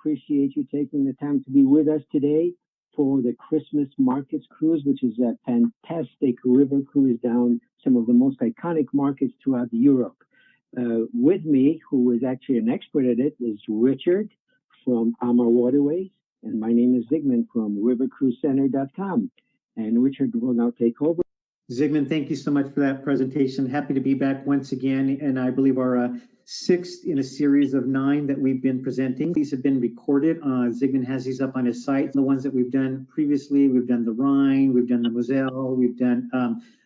appreciate you taking the time to be with us today for the Christmas Markets Cruise, which is a fantastic river cruise down some of the most iconic markets throughout Europe. With me, who is actually an expert at it, is Richard from AMA Waterways, and my name is Zygmunt from rivercruisecenter.com. And Richard will now take over. Zygmunt, thank you so much for that presentation. Happy to be back once again, and I believe our sixth in a series of 9 that we've been presenting. These have been recorded. Zygmunt has these up on his site. The ones that we've done previously, we've done the Rhine, we've done the Moselle, we've done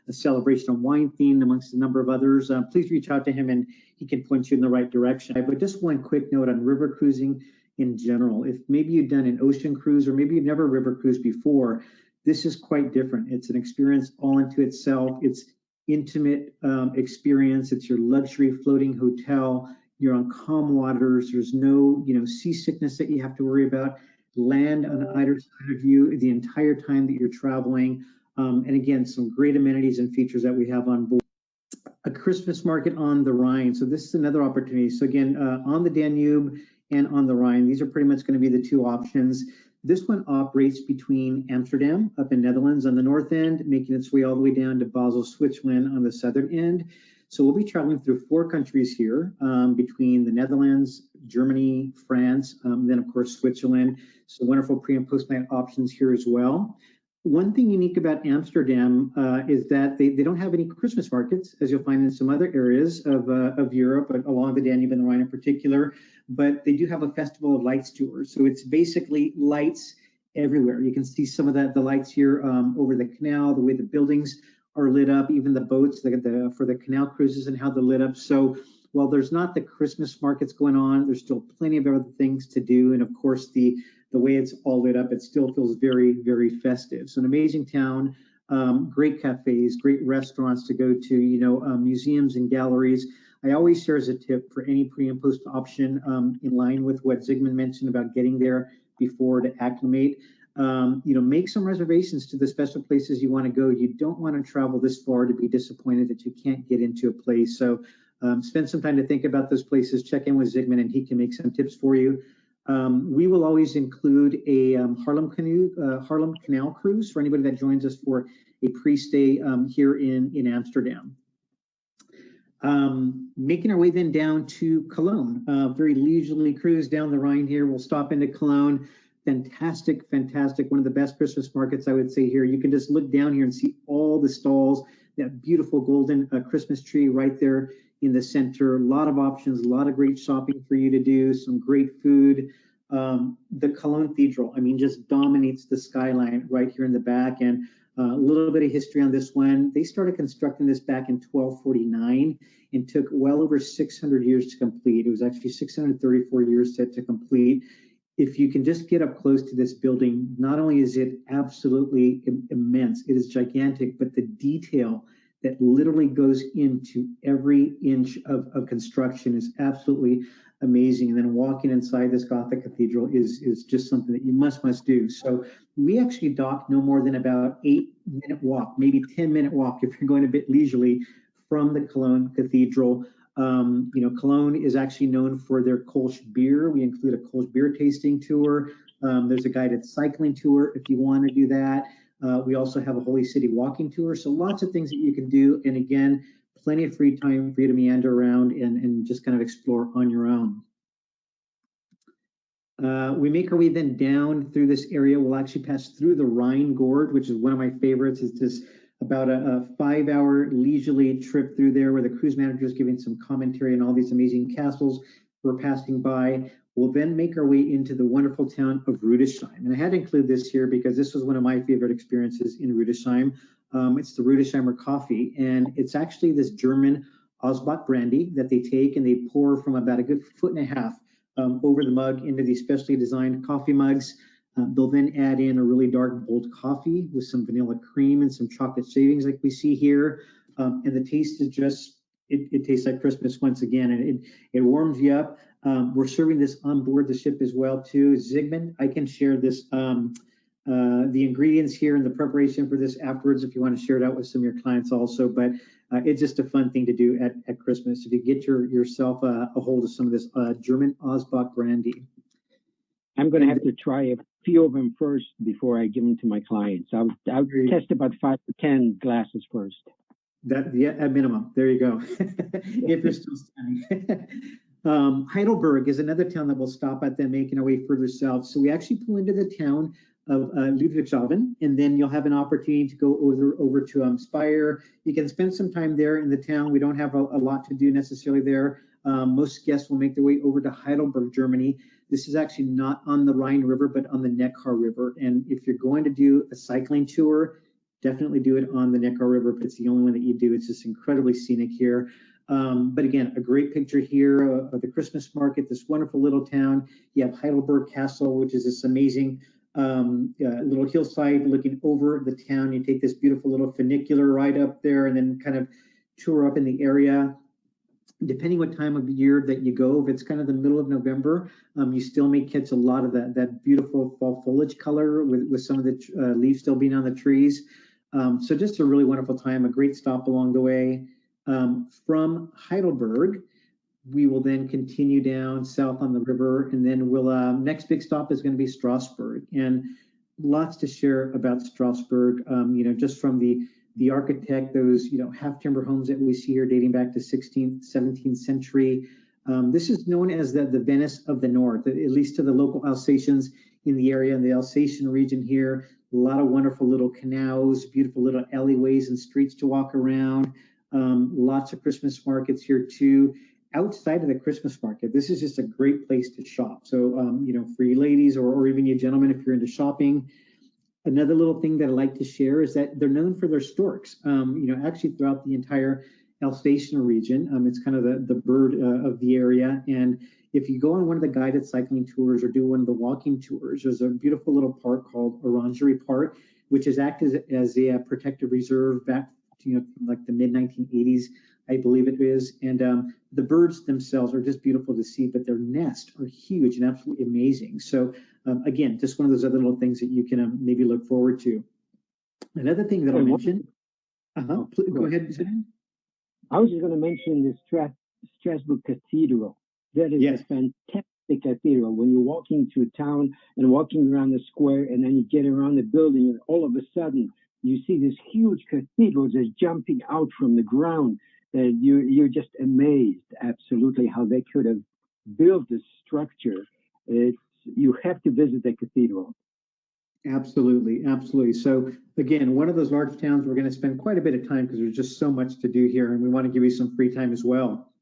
a celebration of wine theme amongst a number of others. Please reach out to him and he can point you in the right direction. But just one quick note on river cruising in general. If maybe you've done an ocean cruise or maybe you've never river cruised before, this is quite different. It's an experience all into itself. It's intimate experience. It's your luxury floating hotel. You're on calm waters. There's no, seasickness that you have to worry about. Land on either side of you the entire time that you're traveling. And again, some great amenities and features that we have on board. A Christmas market on the Rhine. So this is another opportunity. So again, on the Danube and on the Rhine, these are pretty much going to be the 2 options. This one operates between Amsterdam up in Netherlands on the north end, making its way all the way down to Basel, Switzerland on the southern end. So we'll be traveling through 4 countries here, between the Netherlands, Germany, France, then of course Switzerland. So wonderful pre and post night options here as well. One thing unique about Amsterdam is that they don't have any Christmas markets, as you'll find in some other areas of Europe, along the Danube and the Rhine in particular, but they do have a Festival of Lights tour. So it's basically lights everywhere. You can see some of the lights here over the canal, the way the buildings are lit up, even the boats for the canal cruises and how they're lit up. So while there's not the Christmas markets going on, there's still plenty of other things to do. And of course, the way it's all lit up, it still feels very, very festive. So an amazing town, great cafes, great restaurants to go to, museums and galleries. I always share as a tip for any pre and post option in line with what Zygmunt mentioned about getting there before to acclimate. Make some reservations to the special places you want to go. You don't want to travel this far to be disappointed that you can't get into a place. So spend some time to think about those places, check in with Zygmunt and he can make some tips for you. We will always include a Haarlem Canal cruise for anybody that joins us for a pre-stay here in Amsterdam. Making our way then down to Cologne, very leisurely cruise down the Rhine here. We'll stop into Cologne. Fantastic, one of the best Christmas markets I would say here. You can just look down here and see all the stalls, that beautiful golden Christmas tree right there in the center. A lot of options, a lot of great shopping for you to do, some great food. The Cologne Cathedral, just dominates the skyline right here in the back. And a little bit of history on this one. They started constructing this back in 1249 and took well over 600 years to complete. It was actually 634 years to complete. If you can just get up close to this building, not only is it absolutely immense, it is gigantic, but the detail that literally goes into every inch of construction is absolutely amazing. And then walking inside this Gothic cathedral is just something that you must do. So we actually dock no more than about 8-minute walk, maybe 10-minute walk if you're going a bit leisurely from the Cologne Cathedral. Cologne is actually known for their Kolsch beer. We include a Kolsch beer tasting tour. There's a guided cycling tour if you want to do that. We also have a Holy City walking tour. So lots of things that you can do. And again, plenty of free time for you to meander around and just kind of explore on your own. We make our way then down through this area. We'll actually pass through the Rhine Gorge, which is one of my favorites. It's just about a 5-hour leisurely trip through there where the cruise manager is giving some commentary on all these amazing castles we're passing by. We'll then make our way into the wonderful town of Rudesheim. And I had to include this here because this was one of my favorite experiences in Rudesheim. It's the Rudesheimer coffee, and it's actually this German Osbach brandy that they take and they pour from about a good 1.5 feet over the mug into these specially designed coffee mugs. They'll then add in a really dark bold coffee with some vanilla cream and some chocolate shavings like we see here. And the taste is just, it tastes like Christmas once again, and it warms you up. We're serving this on board the ship as well too. Zygmunt, I can share this, the ingredients here and the preparation for this afterwards if you want to share it out with some of your clients also. But it's just a fun thing to do at Christmas if you get yourself a hold of some of this German Osbach brandy. I'm going to have to try a few of them first before I give them to my clients. I'll test about 5 to 10 glasses first. That, yeah, at minimum. There you go. If you're still standing. Heidelberg is another town that we'll stop at, then making our way further south. So we actually pull into the town of Ludwigshafen, and then you'll have an opportunity to go over to Speyer. You can spend some time there in the town. We don't have a lot to do necessarily there. Most guests will make their way over to Heidelberg, Germany. This is actually not on the Rhine River, but on the Neckar River. And if you're going to do a cycling tour, definitely do it on the Neckar River. If it's the only one that you do, it's just incredibly scenic here. But again, a great picture here of the Christmas market, this wonderful little town. You have Heidelberg Castle, which is this amazing little hillside looking over the town. You take this beautiful little funicular ride up there and then kind of tour up in the area. Depending what time of year that you go, if it's kind of the middle of November, you still may catch a lot of that beautiful fall foliage color with some of the leaves still being on the trees. So just a really wonderful time, a great stop along the way. From Heidelberg, we will then continue down south on the river, and then we'll next big stop is going to be Strasbourg, and lots to share about Strasbourg. Just from the architect, those half timber homes that we see here dating back to 16th, 17th century. This is known as the Venice of the North, at least to the local Alsatians in the area, in the Alsatian region here. A lot of wonderful little canals, beautiful little alleyways and streets to walk around. Lots of Christmas markets here too. Outside of the Christmas market, this is just a great place to shop. So, for you ladies or even you gentlemen, if you're into shopping, another little thing that I like to share is that they're known for their storks. Actually throughout the entire Alsatian region, it's kind of the bird of the area. And if you go on one of the guided cycling tours or do one of the walking tours, there's a beautiful little park called Orangery Park, which is acted as a protective reserve back to like the mid 1980s, I believe it is. And the birds themselves are just beautiful to see, but their nests are huge and absolutely amazing. So again, just one of those other little things that you can maybe look forward to. Another thing that I'll mention. Go ahead. I was just going to mention the Strasbourg Cathedral. That is a fantastic cathedral. When you're walking through town and walking around the square, and then you get around the building, and all of a sudden you see this huge cathedral just jumping out from the ground. You're just amazed, absolutely, how they could have built this structure. You have to visit the cathedral. Absolutely, absolutely. So again, one of those large towns we're going to spend quite a bit of time because there's just so much to do here, and we want to give you some free time as well.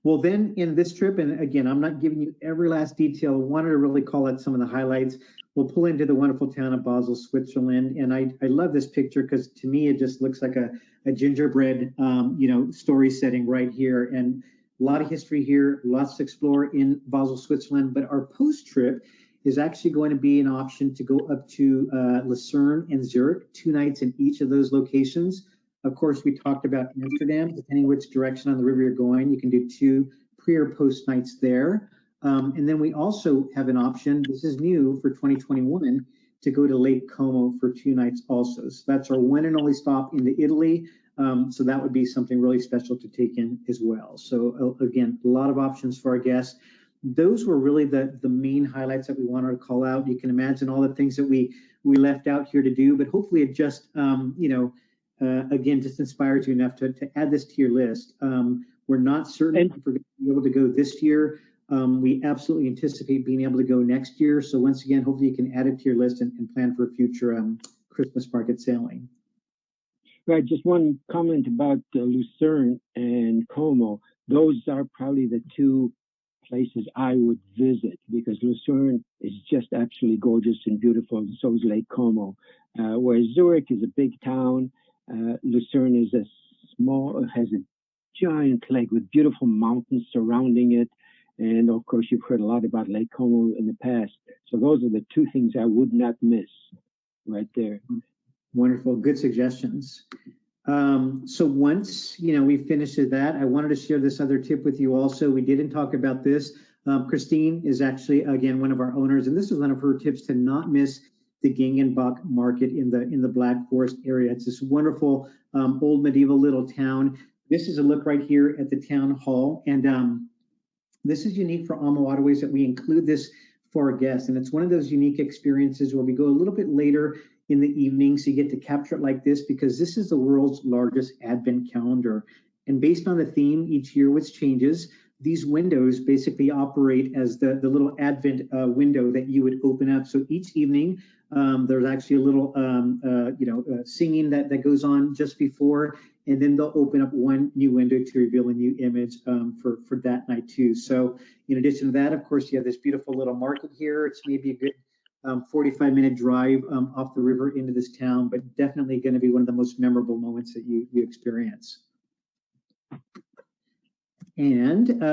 Well, then in this trip, and again, I'm not giving you every last detail. I wanted to really call out some of the highlights. We'll pull into the wonderful town of Basel, Switzerland, and I love this picture because to me it just looks like a gingerbread, story setting right here, and a lot of history here, lots to explore in Basel, Switzerland. But our post trip is actually going to be an option to go up to Lucerne and Zurich, 2 nights in each of those locations. Of course, we talked about Amsterdam. Depending which direction on the river you're going, you can do 2 pre or post nights there. And then we also have an option, this is new for 2021, to go to Lake Como for 2 nights also. So that's our one and only stop into Italy. So that would be something really special to take in as well. So again, a lot of options for our guests. Those were really the main highlights that we wanted to call out. You can imagine all the things that we left out here to do, but hopefully it just, again, just inspires you enough to add this to your list. We're not certain if we're going to be able to go this year. We absolutely anticipate being able to go next year. So once again, hopefully you can add it to your list and plan for future Christmas market sailing. Right, just one comment about Lucerne and Como. Those are probably the 2 places I would visit because Lucerne is just absolutely gorgeous and beautiful, and so is Lake Como. Whereas Zurich is a big town, Lucerne is has a giant lake with beautiful mountains surrounding it. And of course, you've heard a lot about Lake Como in the past. So those are the 2 things I would not miss right there. Wonderful. Good suggestions. So once, we finished that, I wanted to share this other tip with you also. We didn't talk about this. Christine is actually, again, one of our owners, and this is one of her tips to not miss the Gengenbach market in the Black Forest area. It's this wonderful old medieval little town. This is a look right here at the town hall. And this is unique for AMA Waterways that we include this for our guests. And it's one of those unique experiences where we go a little bit later in the evening, so you get to capture it like this, because this is the world's largest Advent calendar. And based on the theme each year, which changes, these windows basically operate as the little Advent window that you would open up. So each evening, there's actually a little singing that goes on just before, and then they'll open up one new window to reveal a new image for that night too. So in addition to that, of course, you have this beautiful little market here. It's maybe a good 45-minute drive off the river into this town, but definitely going to be one of the most memorable moments that you experience. And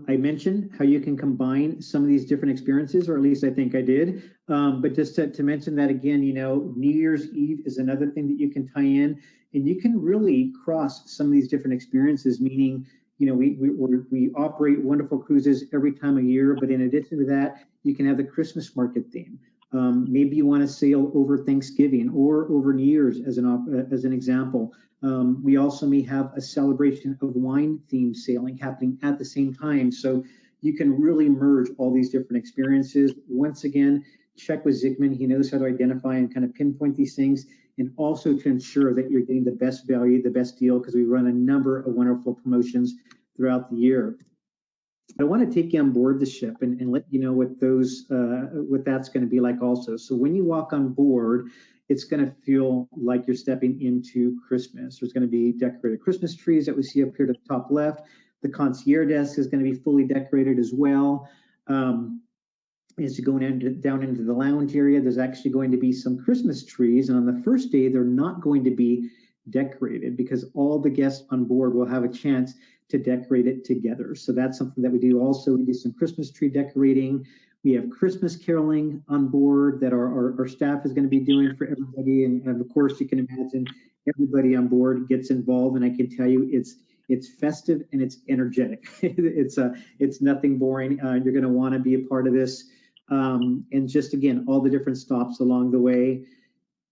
I mentioned how you can combine some of these different experiences, or at least I think I did. But just to mention that again, New Year's Eve is another thing that you can tie in, and you can really cross some of these different experiences, meaning, we operate wonderful cruises every time of year, but in addition to that, you can have the Christmas market theme. Maybe you want to sail over Thanksgiving or over New Year's as an example. We also may have a celebration of wine themed sailing happening at the same time. So you can really merge all these different experiences. Once again, check with Zygmunt. He knows how to identify and kind of pinpoint these things, and also to ensure that you're getting the best value, the best deal, because we run a number of wonderful promotions throughout the year. I want to take you on board the ship and let you know what that's going to be like also. So when you walk on board, it's going to feel like you're stepping into Christmas. There's going to be decorated Christmas trees that we see up here to the top left. The concierge desk is going to be fully decorated as well. As you go down into the lounge area, there's actually going to be some Christmas trees. And on the first day, they're not going to be decorated because all the guests on board will have a chance to decorate it together. So that's something that we do. Also, we do some Christmas tree decorating. We have Christmas caroling on board that our staff is going to be doing for everybody. And of course, you can imagine everybody on board gets involved. And I can tell you it's festive and it's energetic. It's nothing boring. You're going to want to be a part of this. And just, again, all the different stops along the way.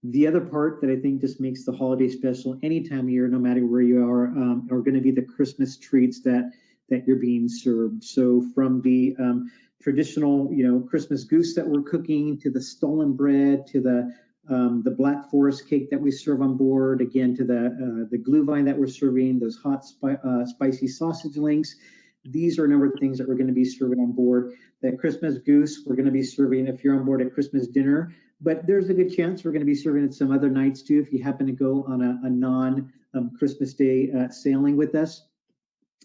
The other part that I think just makes the holiday special any time of year, no matter where you are going to be the Christmas treats that you're being served. So from the traditional, Christmas goose that we're cooking, to the stolen bread, to the Black Forest cake that we serve on board, again, to the glühwein that we're serving, those hot spicy sausage links. These are a number of things that we're going to be serving on board. That Christmas goose, we're going to be serving if you're on board at Christmas dinner. But there's a good chance we're going to be serving it some other nights too, if you happen to go on a non-Christmas Day sailing with us.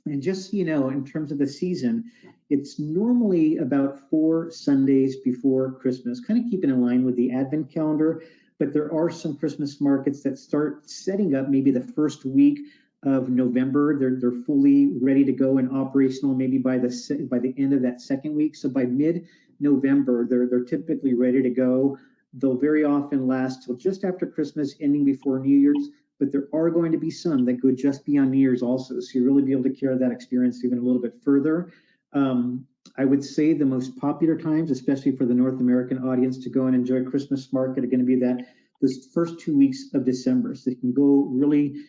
And just, in terms of the season, it's normally about 4 Sundays before Christmas, kind of keeping in line with the Advent calendar. But there are some Christmas markets that start setting up maybe the first week of November. They're fully ready to go and operational maybe by the end of that second week. So by mid-November, they're typically ready to go. They'll very often last till just after Christmas, ending before New Year's, but there are going to be some that go just beyond New Year's also. So you really be able to carry that experience even a little bit further. I would say the most popular times, especially for the North American audience, to go and enjoy Christmas market are going to be those first 2 weeks of December. So you can go really,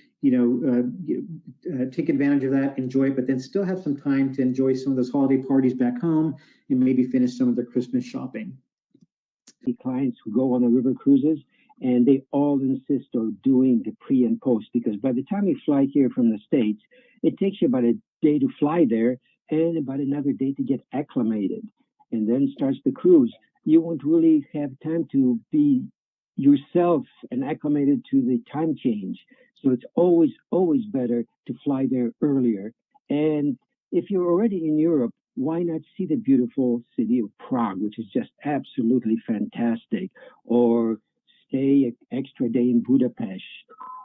take advantage of that, enjoy it, but then still have some time to enjoy some of those holiday parties back home and maybe finish some of their Christmas shopping. Clients who go on the river cruises, and they all insist on doing the pre and post, because by the time you fly here from the States, it takes you about a day to fly there and about another day to get acclimated, and then starts the cruise. You won't really have time to be yourself and acclimated to the time change. So it's always better to fly there earlier. And if you're already in Europe, why not see the beautiful city of Prague, which is just absolutely fantastic, or stay an extra day in Budapest,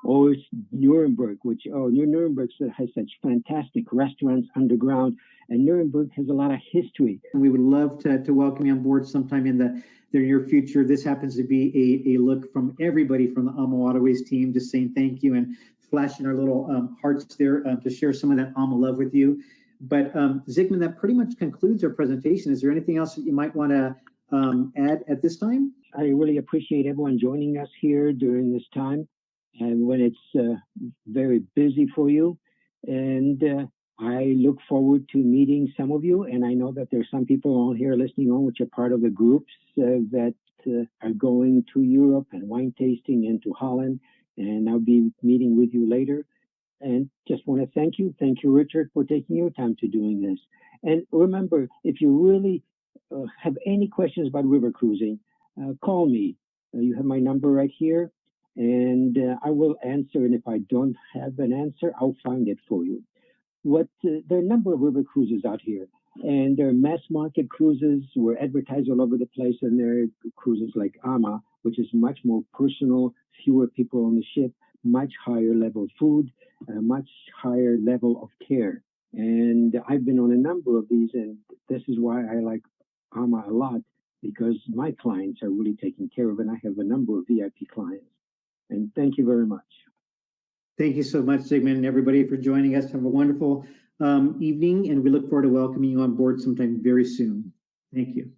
or Nuremberg, Nuremberg has such fantastic restaurants underground, and Nuremberg has a lot of history. We would love to welcome you on board sometime in the near future. This happens to be a look from everybody from the AMA Waterways team, just saying thank you and flashing our little hearts there to share some of that AMA love with you. But Zygmunt, that pretty much concludes our presentation. Is there anything else that you might want to add at this time? I really appreciate everyone joining us here during this time, and when it's very busy for you. And I look forward to meeting some of you, and I know that there's some people on here listening on which are part of the groups that are going to Europe and wine tasting and to Holland, and I'll be meeting with you later. And just want to thank you. Thank you, Richard, for taking your time to doing this. And remember, if you really have any questions about river cruising, call me. You have my number right here, and I will answer. And if I don't have an answer, I'll find it for you. There are a number of river cruises out here, and there are mass market cruises. We're advertised all over the place, and there are cruises like AMA, which is much more personal, fewer people on the ship, much higher level food, much higher level of care. And I've been on a number of these, and this is why I like AMA a lot, because my clients are really taken care of, and I have a number of VIP clients. And thank you very much. Thank you so much, Zygmunt, and everybody for joining us. Have a wonderful evening, and we look forward to welcoming you on board sometime very soon. Thank you.